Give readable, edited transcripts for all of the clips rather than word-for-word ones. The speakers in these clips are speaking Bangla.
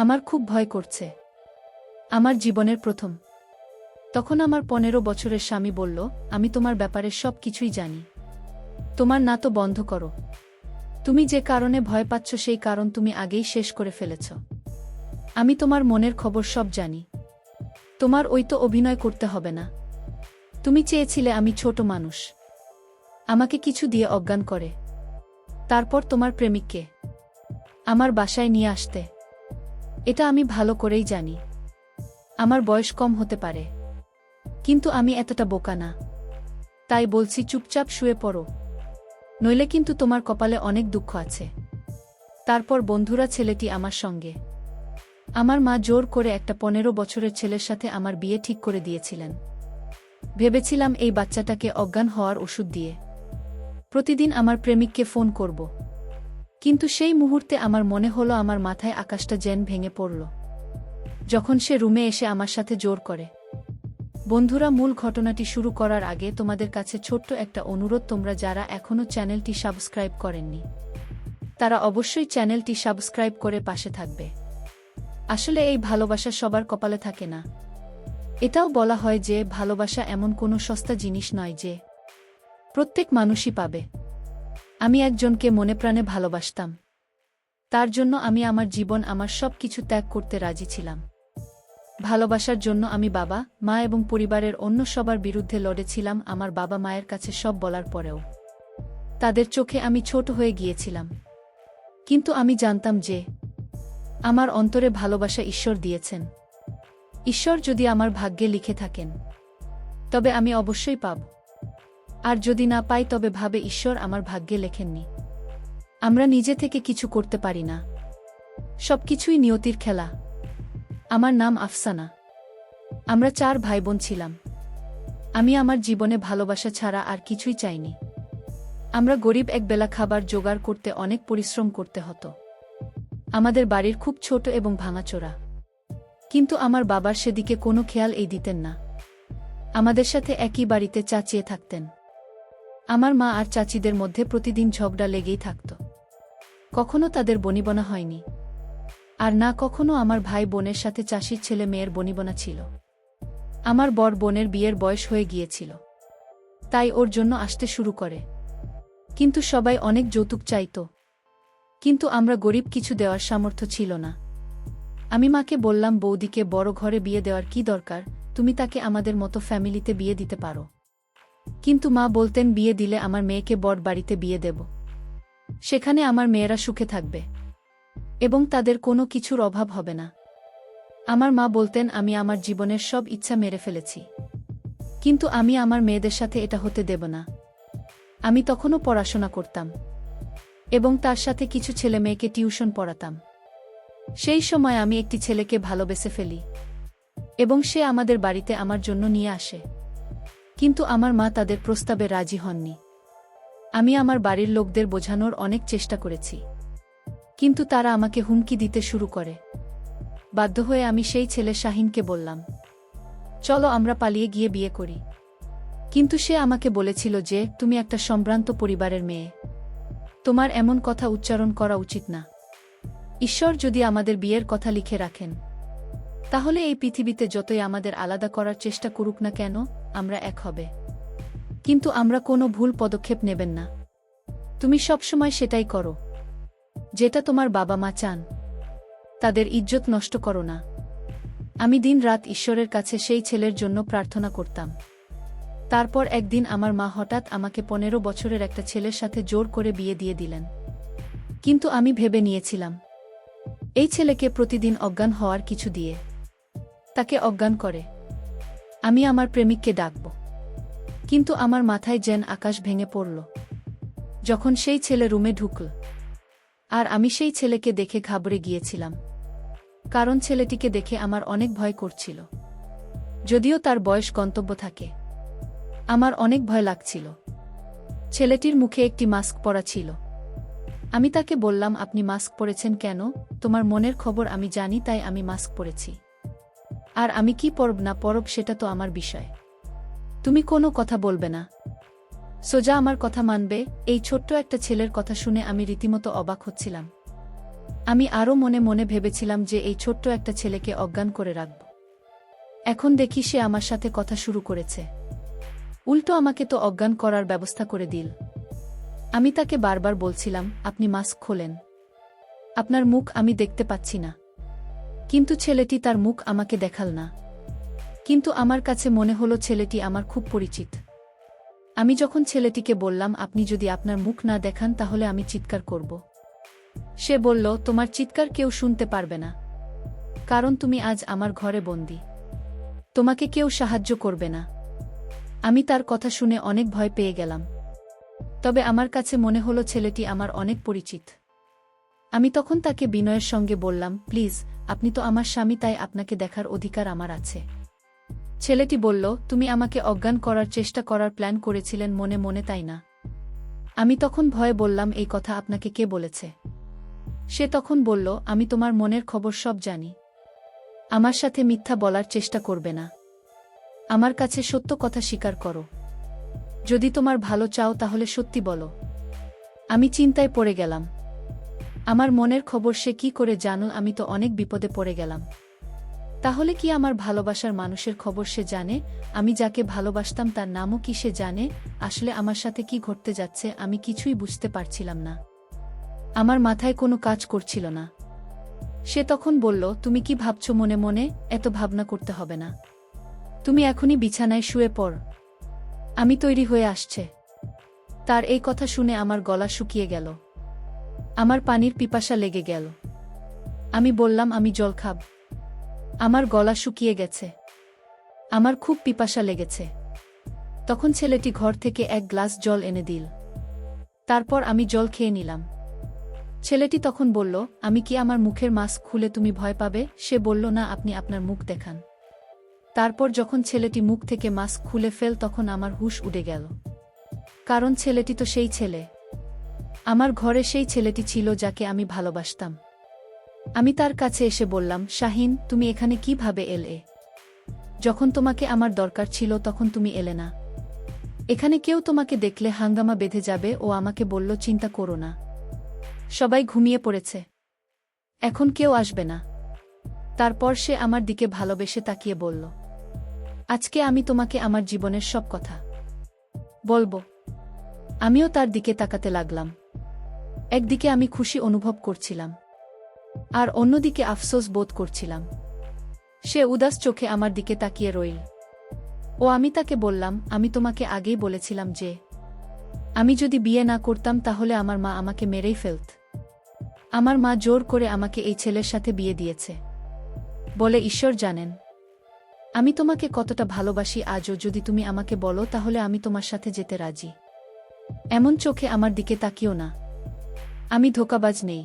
আমার খুব ভয় করছে। আমার জীবনের প্রথম। তখন আমার 15 বছরের স্বামী বলল, আমি তোমার ব্যাপারে সব কিছুই জানি। তোমার না তো বন্ধ করো। তুমি যে কারণে ভয় পাচ্ছ সেই কারণ তুমি আগেই শেষ করে ফেলেছ। আমি তোমার মনের খবর সব জানি। তোমার ওই তো অভিনয় করতে হবে না। তুমি চেয়েছিলে আমি ছোট মানুষ, আমাকে কিছু দিয়ে অজ্ঞান করে তারপর তোমার প্রেমিককে আমার বাসায় নিয়ে আসতে। এটা আমি ভালো করেই জানি। আমার বয়স কম হতে পারে, কিন্তু আমি এতটা বোকা না। তাই বলছি চুপচাপ শুয়ে পড়ো, নইলে কিন্তু তোমার কপালে অনেক দুঃখ আছে। তারপর বন্ধুরা ছেলেটি আমার সঙ্গে। আমার মা জোর করে একটা 15 বছরের ছেলের সাথে আমার বিয়ে ঠিক করে দিয়েছিলেন। ভেবেছিলাম এই বাচ্চাটাকে অজ্ঞান হওয়ার ওষুধ দিয়ে প্রতিদিন আমার প্রেমিককে ফোন করব। কিন্তু সেই মুহূর্তে আমার মনে হলো আমার মাথায় আকাশটা যেন ভেঙে পড়ল যখন সে রুমে এসে আমার সাথে জোর করে। বন্ধুরা, মূল ঘটনাটি শুরু করার আগে তোমাদের কাছে ছোট্ট একটা অনুরোধ, তোমরা যারা এখনও চ্যানেলটি সাবস্ক্রাইব করেননি তারা অবশ্যই চ্যানেলটি সাবস্ক্রাইব করে পাশে থাকবে। আসলে এই ভালোবাসা সবার কপালে থাকে না। এটাও বলা হয় যে ভালোবাসা এমন কোনো সস্তা জিনিস নয় যে প্রত্যেক মানুষই পাবে। আমি একজনকে মনে প্রাণে ভালোবাসতাম। তার জন্য আমি আমার জীবন, আমার সব কিছু ত্যাগ করতে রাজি ছিলাম। ভালোবাসার জন্য আমি বাবা, মা এবং পরিবারের অন্য সবার বিরুদ্ধে লড়েছিলাম। আমার বাবা মায়ের কাছে সব বলার পরেও তাদের চোখে আমি ছোট হয়ে গিয়েছিলাম। কিন্তু আমি জানতাম যে আমার অন্তরে ভালোবাসা ঈশ্বর দিয়েছেন। ঈশ্বর যদি আমার ভাগ্যে লিখে থাকেন তবে আমি অবশ্যই পাব, আর যদি না পাই তবে ভাবে ঈশ্বর আমার ভাগ্যে লেখেননি। আমরা নিজে থেকে কিছু করতে পারি না, সবকিছুই নিয়তির খেলা। আমার নাম আফসানা। আমরা 4 ভাই বোন ছিলাম। আমি আমার জীবনে ভালোবাসা ছাড়া আর কিছুই চাইনি। আমরা গরিব, একবেলা খাবার জোগাড় করতে অনেক পরিশ্রম করতে হতো। আমাদের বাড়ির খুব ছোট এবং ভাঙাচোরা, কিন্তু আমার বাবার সেদিকে কোনো খেয়াল দিতেন না। আমাদের সাথে একই বাড়িতে চাচিয়ে থাকতেন। আমার মা আর চাচিদের মধ্যে প্রতিদিন ঝগড়া লেগেই থাকত। কখনো তাদের বনিবনা হয়নি, আর না কখনো আমার ভাই বোনের সাথে চাষির ছেলে মেয়ের বনিবনা ছিল। আমার বড় বোনের বিয়ের বয়স হয়ে গিয়েছিল, তাই ওর জন্য আসতে শুরু করে। কিন্তু সবাই অনেক যৌতুক চাইত, কিন্তু আমরা গরিব, কিছু দেওয়ার সামর্থ্য ছিল না। আমি মাকে বললাম, বৌদিকে বড় ঘরে বিয়ে দেওয়ার কি দরকার, তুমি তাকে আমাদের মতো ফ্যামিলিতে বিয়ে দিতে পারো। কিন্তু মা বলতেন, বিয়ে দিলে আমার মেয়েকে বড় বাড়িতে বিয়ে দেব, সেখানে আমার মেয়েরা সুখে থাকবে এবং তাদের কোনো কিছুর অভাব হবে না। আমার মা বলতেন, আমি আমার জীবনের সব ইচ্ছা মেরে ফেলেছি, কিন্তু আমি আমার মেয়েদের সাথে এটা হতে দেব না। আমি তখনও পড়াশোনা করতাম এবং তার সাথে কিছু ছেলে মেয়েকে টিউশন পড়াতাম। সেই সময় আমি একটি ছেলেকে ভালোবেসে ফেলি এবং সে আমাদের বাড়িতে আমার জন্য নিয়ে আসে। কিন্তু আমার মা তাদের প্রস্তাবে রাজি হননি। আমি আমার বাড়ির লোকদের বোঝানোর অনেক চেষ্টা করেছি, কিন্তু তারা আমাকে হুমকি দিতে শুরু করে। বাধ্য হয়ে আমি সেই ছেলে শাহিনকে বললাম, চলো আমরা পালিয়ে গিয়ে বিয়ে করি। কিন্তু সে আমাকে বলেছিল যে, তুমি একটা সম্ভ্রান্ত পরিবারের মেয়ে, তোমার এমন কথা উচ্চারণ করা উচিত না। ঈশ্বর যদি আমাদের বিয়ের কথা লিখে রাখেন, তাহলে এই পৃথিবীতে যতই আমাদের আলাদা করার চেষ্টা করুক না কেন, আমরা এক হবে। কিন্তু আমরা কোনো ভুল পদক্ষেপ নেবেন না। তুমি সবসময় সেটাই করো যেটা তোমার বাবা মা চান। তাদের ইজ্জত নষ্ট করো না। আমি দিন রাত ঈশ্বরের কাছে সেই ছেলের জন্য প্রার্থনা করতাম। তারপর একদিন আমার মা হঠাৎ আমাকে 15 বছরের একটা ছেলের সাথে জোর করে বিয়ে দিয়ে দিলেন। কিন্তু আমি ভেবে নিয়েছিলাম, এই ছেলেকে প্রতিদিন অজ্ঞান হওয়ার কিছু দিয়ে তাকে অজ্ঞান করে আমি আমার প্রেমিককে ডাকব। কিন্তু আমার মাথায় যেন আকাশ ভেঙে পড়ল যখন সেই ছেলে রুমে ঢুকল। আর আমি সেই ছেলেকে দেখে ঘাবড়ে গিয়েছিলাম, কারণ ছেলেটিকে দেখে আমার অনেক ভয় করছিল। যদিও তার বয়স গন্তব্য থাকে, আমার অনেক ভয় লাগছিল। ছেলেটির মুখে একটি মাস্ক পরা ছিল। আমি তাকে বললাম, আপনি মাস্ক পরেছেন কেন? তোমার মনের খবর আমি জানি, তাই আমি মাস্ক পরেছি। আর আমি কি পরব না পরব সেটা তো আমার বিষয়। তুমি কোনো কথা বলবে না, সোজা আমার কথা মানবে। এই ছোট্ট একটা ছেলের কথা শুনে আমি রীতিমতো অবাক হচ্ছিলাম। আমি আরও মনে মনে ভেবেছিলাম যে এই ছোট্ট একটা ছেলেকে অজ্ঞান করে রাখব। এখন দেখি সে আমার সাথে কথা শুরু করেছে। উল্টো আমাকে তো অজ্ঞান করার ব্যবস্থা করে দিল। আমি তাকে বারবার বলছিলাম, আপনি মাস্ক খোলেন, আপনার মুখ আমি দেখতে পাচ্ছি না। কিন্তু ছেলেটি তার মুখ আমাকে দেখাল না। কিন্তু আমার কাছে মনে হলো ছেলেটি আমার খুব পরিচিত। আমি যখন ছেলেটিকে বললাম, আপনি যদি আপনার মুখ না দেখান তাহলে আমি চিৎকার করব। সে বলল, তোমার চিৎকার কেউ শুনতে পারবে না, কারণ তুমি আজ আমার ঘরে বন্দী। তোমাকে কেউ সাহায্য করবে না। আমি তার কথা শুনে অনেক ভয় পেয়ে গেলাম। তবে আমার কাছে মনে হলো ছেলেটি আমার অনেক পরিচিত। আমি তখন তাকে বিনয়ের সঙ্গে বললাম, প্লিজ, আপনি তো আমার স্বামী, তাই আপনাকে দেখার অধিকার আমার আছে। ছেলেটি বলল, তুমি আমাকে অজ্ঞান করার চেষ্টা করার প্ল্যান করেছিলেন মনে মনে, তাই না? আমি তখন ভয়ে বললাম, এই কথা আপনাকে কে বলেছে? সে তখন বলল, আমি তোমার মনের খবর সব জানি। আমার সাথে মিথ্যা বলার চেষ্টা করবে না। আমার কাছে সত্য কথা স্বীকার করো। যদি তোমার ভালো চাও তাহলে সত্যি বলো। আমি চিন্তায় পড়ে গেলাম। আমার মনের খবর সে কি করে জানো? আমি তো অনেক বিপদে পড়ে গেলাম। তাহলে কি আমার ভালোবাসার মানুষের খবর সে জানে? আমি যাকে ভালোবাসতাম তার নামও কি সে জানে? আসলে আমার সাথে কি ঘটতে যাচ্ছে আমি কিছুই বুঝতে পারছিলাম না। আমার মাথায় কোনো কাজ করছিল না। সে তখন বলল, তুমি কি ভাবছো মনে মনে? এত ভাবনা করতে হবে না। তুমি এখনই বিছানায় শুয়ে পড়, আমি তৈরি হয়ে আসছে। তার এই কথা শুনে আমার গলা শুকিয়ে গেল। আমার পানির পিপাসা লেগে গেল। আমি বললাম, আমি জল খাব। আমার গলা শুকিয়ে গেছে, আমার খুব পিপাসা লেগেছে। তখন ছেলেটি ঘর থেকে এক গ্লাস জল এনে দিল। তারপর আমি জল খেয়ে নিলাম। ছেলেটি তখন বলল, আমি কি আমার মুখের মাস্ক খুলে তুমি ভয় পাবে? সে বলল, না, আপনি আপনার মুখ দেখান। তারপর যখন ছেলেটি মুখ থেকে মাস্ক খুলে ফেল তখন আমার হুঁশ উড়ে গেল। কারণ ছেলেটি তো সেই ছেলে, আমার ঘরে সেই ছেলেটি ছিল যাকে আমি ভালোবাসতাম। আমি তার কাছে এসে বললাম, শাহিন, তুমি এখানে কিভাবে এলে? যখন তোমাকে আমার দরকার ছিল তখন তুমি এলে না। এখানে কেউ তোমাকে দেখলে হাঙ্গামা বেঁধে যাবে। ও আমাকে বলল, চিন্তা করো না, সবাই ঘুমিয়ে পড়েছে, এখন কেউ আসবে না। তারপর সে আমার দিকে ভালোবেসে তাকিয়ে বলল, আজকে আমি তোমাকে আমার জীবনের সব কথা বলবো। আমিও তার দিকে তাকাতে লাগলাম। একদিকে আমি খুশি অনুভব করছিলাম, আর অন্যদিকে আফসোস বোধ করছিলাম। সে উদাস চোখে আমার দিকে তাকিয়ে রইল। আমি তাকে বললাম, আমি তোমাকে আগেই বলেছিলাম যে আমি যদি বিয়ে না করতাম তাহলে আমার মা আমাকে মেরেই ফেলত। আমার মা জোর করে আমাকে এই ছেলের সাথে বিয়ে দিয়েছে বলে ঈশ্বর জানেন আমি তোমাকে কতটা ভালোবাসি। আজও যদি তুমি আমাকে বলো তাহলে আমি তোমার সাথে যেতে রাজি। এমন চোখে আমার দিকে তাকিও না। আমি ধোঁকাবাজ নেই।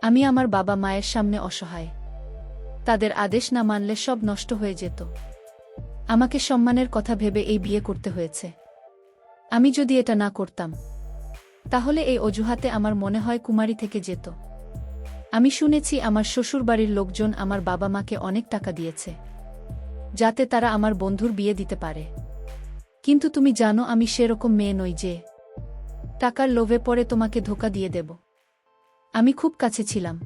আমি আমার বাবা মায়ের সামনে অসহায়। তাদের আদেশ না মানলে সব নষ্ট হয়ে যেত। আমাকে সম্মানের কথা ভেবে এই বিয়ে করতে হয়েছে। আমি যদি এটা না করতাম তাহলে এই অজুহাতে আমার মনে হয় কুমারী থেকে যেত। আমি শুনেছি আমার শ্বশুরবাড়ির লোকজন আমার বাবা মাকে অনেক টাকা দিয়েছে যাতে তারা আমার বন্ধুর বিয়ে দিতে পারে। কিন্তু তুমি জানো আমি সেরকম মেয়ে নই যে টাকার লোভে পড়ে তোমাকে ধোঁকা দিয়ে দেব। আমি খুব কাছে ছিলাম,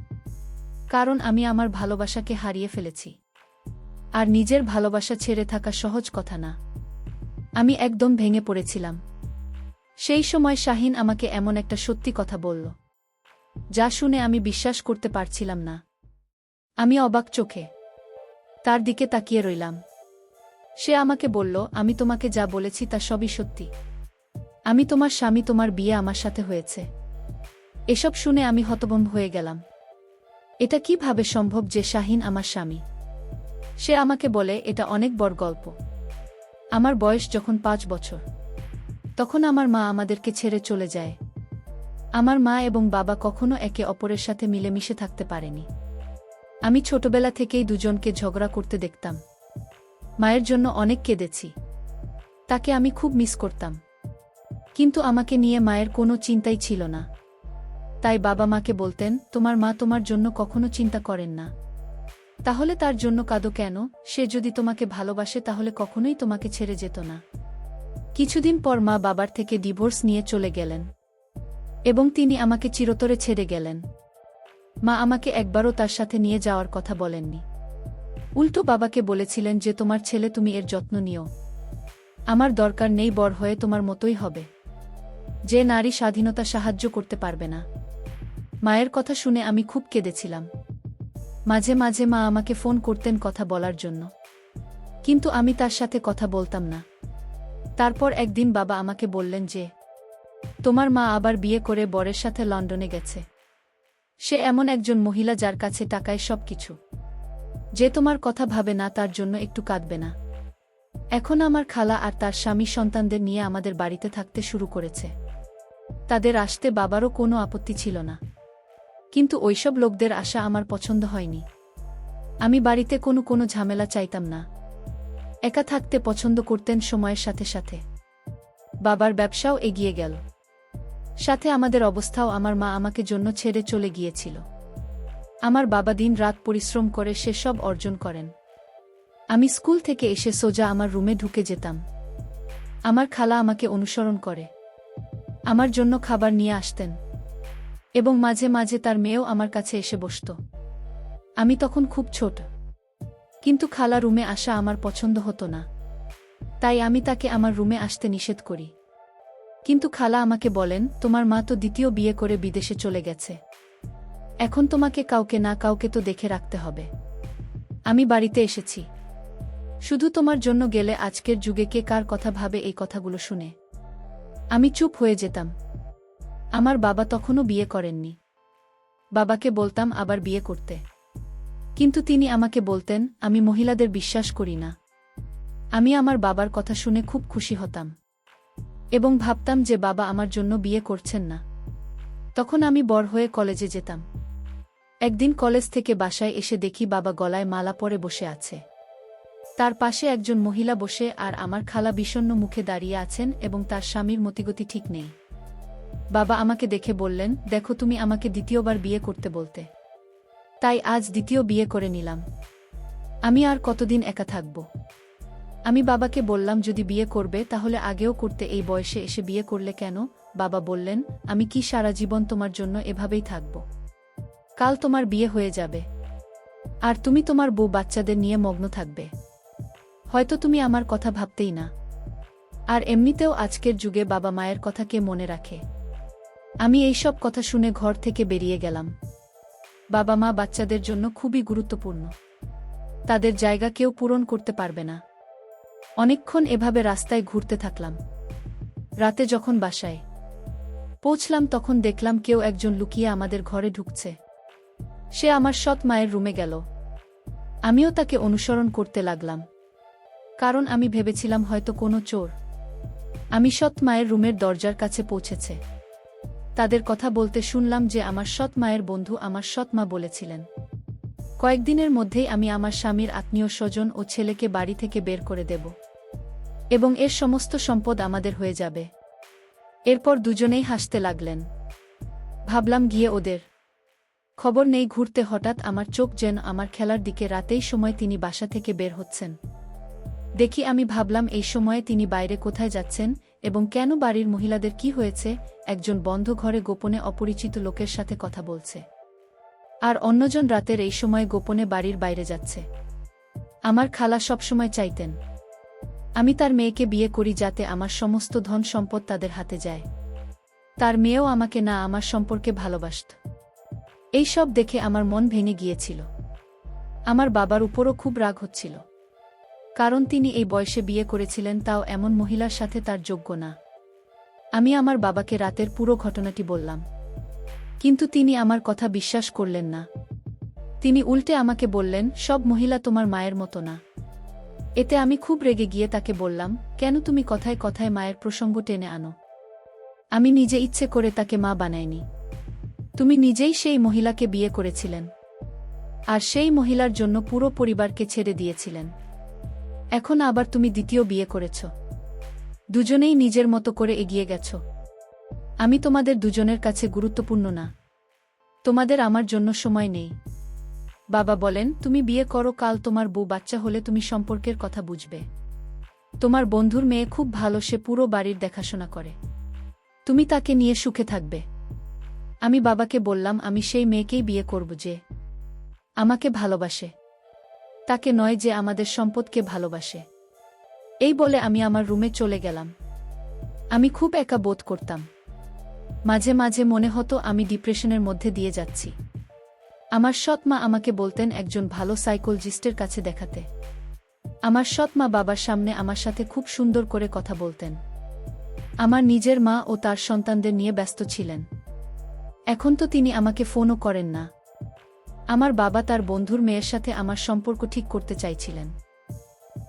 কারণ আমি আমার ভালোবাসাকে হারিয়ে ফেলেছি। আর নিজের ভালোবাসা ছেড়ে থাকা সহজ কথা না। আমি একদম ভেঙে পড়েছিলাম। সেই সময় শাহিন আমাকে এমন একটা সত্যি কথা বলল যা শুনে আমি বিশ্বাস করতে পারছিলাম না। আমি অবাক চোখে তার দিকে তাকিয়ে রইলাম। সে আমাকে বলল, আমি তোমাকে যা বলেছি তা সবই সত্যি। আমি তোমার স্বামী, তোমার বিয়ে আমার সাথে হয়েছে। এসব শুনে আমি হতভম্ব হয়ে গেলাম। এটা কিভাবে সম্ভব যে শাহিন আমার স্বামী? সে আমাকে বলে, এটা অনেক বড় গল্প। আমার বয়স যখন 5 বছর তখন আমার মা আমাদেরকে ছেড়ে চলে যায়। আমার মা এবং বাবা কখনো একে অপরের সাথে মিলেমিশে থাকতে পারেনি। আমি ছোটবেলা থেকেই দুজনকে ঝগড়া করতে দেখতাম। মায়ের জন্য অনেক কেঁদেছি। তাকে আমি খুব মিস করতাম। কিন্তু আমাকে নিয়ে মায়ের কোনো চিন্তাই ছিল না। তাই বাবা মাকে বলতেন, তোমার মা তোমার জন্য কখনো চিন্তা করেন না, তাহলে তার জন্য কাঁদো কেন? সে যদি তোমাকে ভালোবাসে তাহলে কখনোই তোমাকে ছেড়ে যেত না। কিছুদিন পর মা বাবার থেকে ডিভোর্স নিয়ে চলে গেলেন এবং তিনি আমাকে চিরতরে ছেড়ে গেলেন। মা আমাকে একবারও তার সাথে নিয়ে যাওয়ার কথা বলেননি। উল্টো বাবাকে বলেছিলেন যে তোমার ছেলে, তুমি এর যত্ন নিও। আমার দরকার নেই, বড় হয়ে তোমার মতোই হবে। যে নারী স্বাধীনতা সাহায্য করতে পারবে না। মায়ের কথা শুনে আমি খুব কেঁদেছিলাম। মাঝে মাঝে মা আমাকে ফোন করতেন কথা বলার জন্য, কিন্তু আমি তার সাথে কথা বলতাম না। তারপর একদিন বাবা আমাকে বললেন যে তোমার মা আবার বিয়ে করে বরের সাথে লন্ডনে গেছে। সে এমন একজন মহিলা যার কাছে টাকায় সবকিছু। যে তোমার কথা ভাবে না, তার জন্য একটু কাঁদবে না। এখন আমার খালা আর তার স্বামী সন্তানদের নিয়ে আমাদের বাড়িতে থাকতে শুরু করেছে। তাদের আসতে বাবারও কোনো আপত্তি ছিল না, কিন্তু ওইসব লোকদের আসা আমার পছন্দ হয়নি। আমি বাড়িতে কোনো ঝামেলা চাইতাম না। একা থাকতে পছন্দ করতেন। সময়ের সাথে সাথে বাবার ব্যবসাও এগিয়ে গেল, সাথে আমাদের অবস্থাও। আমার মা আমাকে জন্য ছেড়ে চলে গিয়েছিল। আমার বাবা দিন রাত পরিশ্রম করে সেসব অর্জন করেন। আমি স্কুল থেকে এসে সোজা আমার রুমে ঢুকে যেতাম। আমার খালা আমাকে অনুসরণ করে আমার জন্য খাবার নিয়ে আসতেন, এবং মাঝে মাঝে তার মেয়েও আমার কাছে এসে বসত। আমি তখন খুব ছোট, কিন্তু খালা রুমে আসা আমার পছন্দ হতো না। তাই আমি তাকে আমার রুমে আসতে নিষেধ করি। কিন্তু খালা আমাকে বলেন, তোমার মা তো দ্বিতীয় বিয়ে করে বিদেশে চলে গেছে। এখন তোমাকে কাউকে না কাউকে তো দেখে রাখতে হবে। আমি বাড়িতে এসেছি শুধু তোমার জন্য। গেলে আজকের যুগে কে কার কথা ভাবে এই কথাগুলো শুনে আমি চুপ হয়ে যেতাম। আমার বাবা তখনও বিয়ে করেননি। বাবাকে বলতাম আবার বিয়ে করতে, কিন্তু তিনি আমাকে বলতেন আমি মহিলাদের বিশ্বাস করি না। আমি আমার বাবার কথা শুনে খুব খুশি হতাম এবং ভাবতাম যে বাবা আমার জন্য বিয়ে করছেন না। তখন আমি বড় হয়ে কলেজে যেতাম। একদিন কলেজ থেকে বাসায় এসে দেখি বাবা গলায় মালা পরে বসে আছে। তার পাশে একজন মহিলা বসে, আর আমার খালা বিষণ্ণ মুখে দাঁড়িয়ে আছেন এবং তার স্বামীর মতিগতি ঠিক নেই। বাবা আমাকে দেখে বললেন, দেখো, তুমি আমাকে দ্বিতীয়বার বিয়ে করতে বলতে, তাই আজ দ্বিতীয় বিয়ে করে নিলাম। আমি আর কতদিন একা থাকব? আমি বাবাকে বললাম, যদি বিয়ে করবে তাহলে আগেও করতে, এই বয়সে এসে বিয়ে করলে কেন? বাবা বললেন, আমি কি সারা জীবন তোমার জন্য এভাবেই থাকব? কাল তোমার বিয়ে হয়ে যাবে, আর তুমি তোমার বউ বাচ্চাদের নিয়ে মগ্ন থাকবে। হয়তো তুমি আমার কথা ভাবতেই না। আর এমনিতেও আজকের যুগে বাবা মায়ের কথা কে মনে রাখে? আমি এইসব কথা শুনে ঘর থেকে বেরিয়ে গেলাম। বাবা মা বাচ্চাদের জন্য খুবই গুরুত্বপূর্ণ। তাদের জায়গা কেউ পূরণ করতে পারবে না। অনেকক্ষণ এভাবে রাস্তায় ঘুরতে থাকলাম। রাতে যখন বাসায় পৌঁছলাম তখন দেখলাম কেউ একজন লুকিয়ে আমাদের ঘরে ঢুকছে। সে আমার সৎ মায়ের রুমে গেল। আমিও তাকে অনুসরণ করতে লাগলাম, কারণ আমি ভেবেছিলাম হয়তো কোনো চোর। আমি সৎ মায়ের রুমের দরজার কাছে পৌঁছেছে। তাদের কথা বলতে শুনলাম যে আমার সৎ মায়ের বন্ধু আমার সৎ মা বলেছিলেন কয়েকদিনের মধ্যেই আমি আমার স্বামীর আত্মীয় স্বজন ও ছেলেকে বাড়ি থেকে বের করে দেব, এবং এর সমস্ত সম্পদ আমাদের হয়ে যাবে। এরপর দুজনেই হাসতে লাগলেন। ভাবলাম গিয়ে ওদের খবর নেই। ঘুরতে হঠাৎ আমার চোখ যেন আমার খেলার দিকে। রাতেই সময় তিনি বাসা থেকে বের হচ্ছেন দেখি। আমি ভাবলাম এই সময়ে তিনি বাইরে কোথায় যাচ্ছেন এবং কেন? বাড়ির মহিলাদের কি হয়েছে? একজন বন্ধ ঘরে গোপনে অপরিচিত লোকের সাথে কথা বলছে, আর অন্যজন রাতের এই সময় গোপনে বাড়ির বাইরে যাচ্ছে। আমার খালা সবসময় চাইতেন আমি তার মেয়েকে বিয়ে করি, যাতে আমার সমস্ত ধন সম্পদ তাদের হাতে যায়। তার মেয়েও আমাকে না আমার সম্পর্কে ভালোবাসত। এই সব দেখে আমার মন ভেঙে গিয়েছিল। আমার বাবার উপরও খুব রাগ হচ্ছিল, কারণ তিনি এই বয়সে বিয়ে করেছিলেন, তাও এমন মহিলার সাথে তার যোগ্য না। আমি আমার বাবাকে রাতের পুরো ঘটনাটি বললাম, কিন্তু তিনি আমার কথা বিশ্বাস করলেন না। তিনি উল্টে আমাকে বললেন, সব মহিলা তোমার মায়ের মতো না। এতে আমি খুব রেগে গিয়ে তাকে বললাম, কেন তুমি কথায় কথায় মায়ের প্রসঙ্গ টেনে আনো? আমি নিজে ইচ্ছে করে তাকে মা বানাইনি। তুমি নিজেই সেই মহিলাকে বিয়ে করেছিলেন, আর সেই মহিলার জন্য পুরো পরিবারকে ছেড়ে দিয়েছিলেন। এখন আবার তুমি দ্বিতীয় বিয়ে করেছ। দুজনেই নিজের মতো করে এগিয়ে গেছ। আমি তোমাদের দুজনের কাছে গুরুত্বপূর্ণ না। তোমাদের আমার জন্য সময় নেই। বাবা বলেন, তুমি বিয়ে করো, কাল তোমার বউ বাচ্চা হলে তুমি সম্পর্কের কথা বুঝবে। তোমার বন্ধুর মেয়ে খুব ভালো, সে পুরো বাড়ির দেখাশোনা করে। তুমি তাকে নিয়ে সুখে থাকবে। আমি বাবাকে বললাম আমি সেই মেয়েকেই বিয়ে করব যে আমাকে ভালোবাসে, তাকে নয় যে আমাদের সম্পদকে ভালোবাসে। এই বলে আমি আমার রুমে চলে গেলাম। আমি খুব একা বোধ করতাম। মাঝে মাঝে মনে হতো আমি ডিপ্রেশনের মধ্যে দিয়ে যাচ্ছি। আমার সৎ মা আমাকে বলতেন একজন ভালো সাইকোলজিস্টের কাছে দেখাতে। আমার সৎ মা বাবার সামনে আমার সাথে খুব সুন্দর করে কথা বলতেন। আমার নিজের মা ও তার সন্তানদের নিয়ে ব্যস্ত ছিলেন। এখন তো তিনি আমাকে ফোনও করেন না। আমার বাবা তার বন্ধুর মেয়ের সাথে আমার সম্পর্ক ঠিক করতে চাইছিলেন।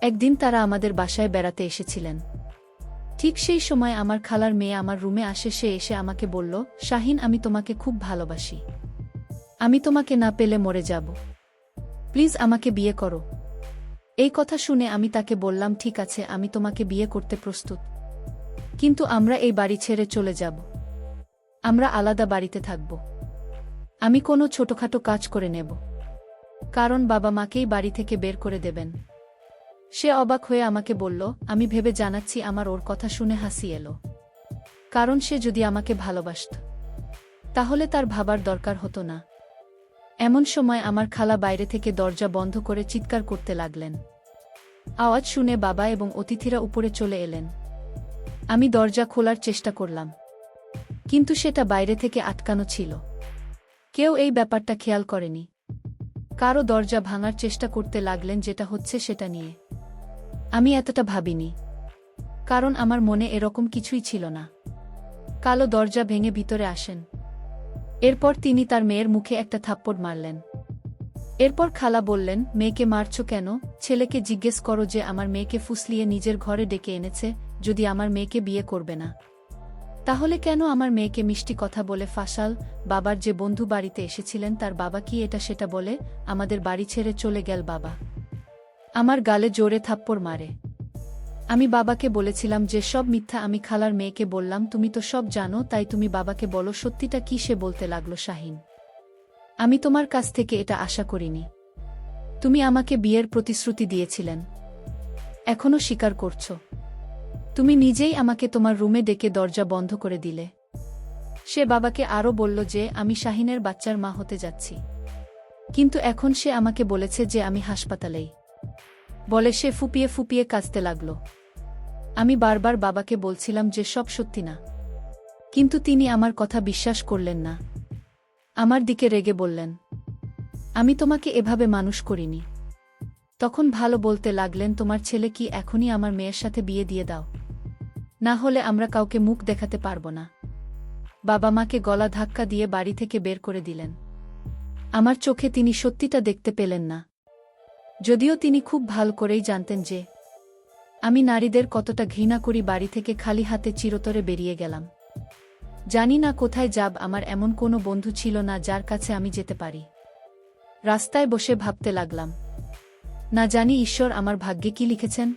একদিন তারা আমাদের বাসায় বেড়াতে এসেছিলেন। ঠিক সেই সময় আমার খালার মেয়ে আমার রুমে আসে। সে এসে আমাকে বলল, শাহিন, আমি তোমাকে খুব ভালোবাসি। আমি তোমাকে না পেলে মরে যাব। প্লিজ আমাকে বিয়ে করো। এই কথা শুনে আমি তাকে বললাম, ঠিক আছে, আমি তোমাকে বিয়ে করতে প্রস্তুত, কিন্তু আমরা এই বাড়ি ছেড়ে চলে যাব। আমরা আলাদা বাড়িতে থাকব। আমি কোনো ছোটখাটো কাজ করে নেব, কারণ বাবা মাকেই বাড়ি থেকে বের করে দেবেন। সে অবাক হয়ে আমাকে বলল, আমি ভেবে জানাচ্ছি। আমার ওর কথা শুনে হাসি এলো, কারণ সে যদি আমাকে ভালোবাসত তাহলে তার ভাবার দরকার হতো না। এমন সময় আমার খালা বাইরে থেকে দরজা বন্ধ করে চিৎকার করতে লাগলেন। আওয়াজ শুনে বাবা এবং অতিথিরা উপরে চলে এলেন। আমি দরজা খোলার চেষ্টা করলাম, কিন্তু সেটা বাইরে থেকে আটকানো ছিল। কেউ এই ব্যাপারটা খেয়াল করেনি। কারো দরজা ভাঙার চেষ্টা করতে লাগলেন, যেটা হচ্ছে সেটা নিয়ে আমি এতটা ভাবিনি, কারণ আমার মনে এরকম কিছুই ছিল না। কালো দরজা ভেঙে ভিতরে আসেন। এরপর তিনি তার মেয়ের মুখে একটা থাপ্পড় মারলেন। এরপর খালা বললেন, মেয়েকে মারছো কেন? ছেলেকে জিজ্ঞেস করো যে আমার মেয়েকে ফুসলিয়ে নিজের ঘরে ডেকে এনেছে। যদি আমার মেয়েকে বিয়ে করবে না, তাহলে কেন আমার মেয়েকে মিষ্টি কথা বলে ফাঁসাল? বাবার যে বন্ধু বাড়িতে এসেছিলেন তার বাবা কি এটা সেটা বলে আমাদের বাড়ি ছেড়ে চলে গেল? বাবা আমার গালে জোরে থাপ্পড় মারে। আমি বাবাকে বলেছিলাম যে সব মিথ্যা। আমি খালার মেয়েকে বললাম, তুমি তো সব জানো, তাই তুমি বাবাকে বলো সত্যিটা কি। সে বলতে লাগলো, শাহিন, আমি তোমার কাছ থেকে এটা আশা করিনি। তুমি আমাকে বিয়ের প্রতিশ্রুতি দিয়েছিলেন, এখনো স্বীকার করছো। তুমি নিজেই আমাকে তোমার রুমে ডেকে দরজা বন্ধ করে দিলে। সে বাবাকে আরও বলল যে আমি শাহিনের বাচ্চার মা হতে যাচ্ছি, কিন্তু এখন সে আমাকে বলেছে যে আমি হাসপাতালেই। বলে সে ফুপিয়ে ফুপিয়ে কাঁদতে লাগল। আমি বারবার বাবাকে বলছিলাম যে সব সত্যি না, কিন্তু তিনি আমার কথা বিশ্বাস করলেন না। আমার দিকে রেগে বললেন, আমি তোমাকে এভাবে মানুষ করিনি। তখন ভালো বলতে লাগলেন, তোমার ছেলে কি এখনই আমার মেয়ের সাথে বিয়ে দিয়ে দাও, না হলে আমরা কাউকে মুখ দেখাতে পারব না। বাবা মাকে গলা ধাক্কা দিয়ে বাড়ি থেকে বের করে দিলেন। আমার চোখে তিনি সত্যিটা দেখতে পেলেন না, যদিও তিনি খুব ভালো করেই জানতেন যে আমি নারীদের কতটা ঘৃণা করি। বাড়ি থেকে খালি হাতে চিরতরে বেরিয়ে গেলাম। জানি না কোথায় যাব। আমার এমন কোনো বন্ধু ছিল না যার কাছে আমি যেতে পারি। রাস্তায় বসে ভাবতে লাগলাম, না জানি ঈশ্বর আমার ভাগ্যে কি লিখেছেন।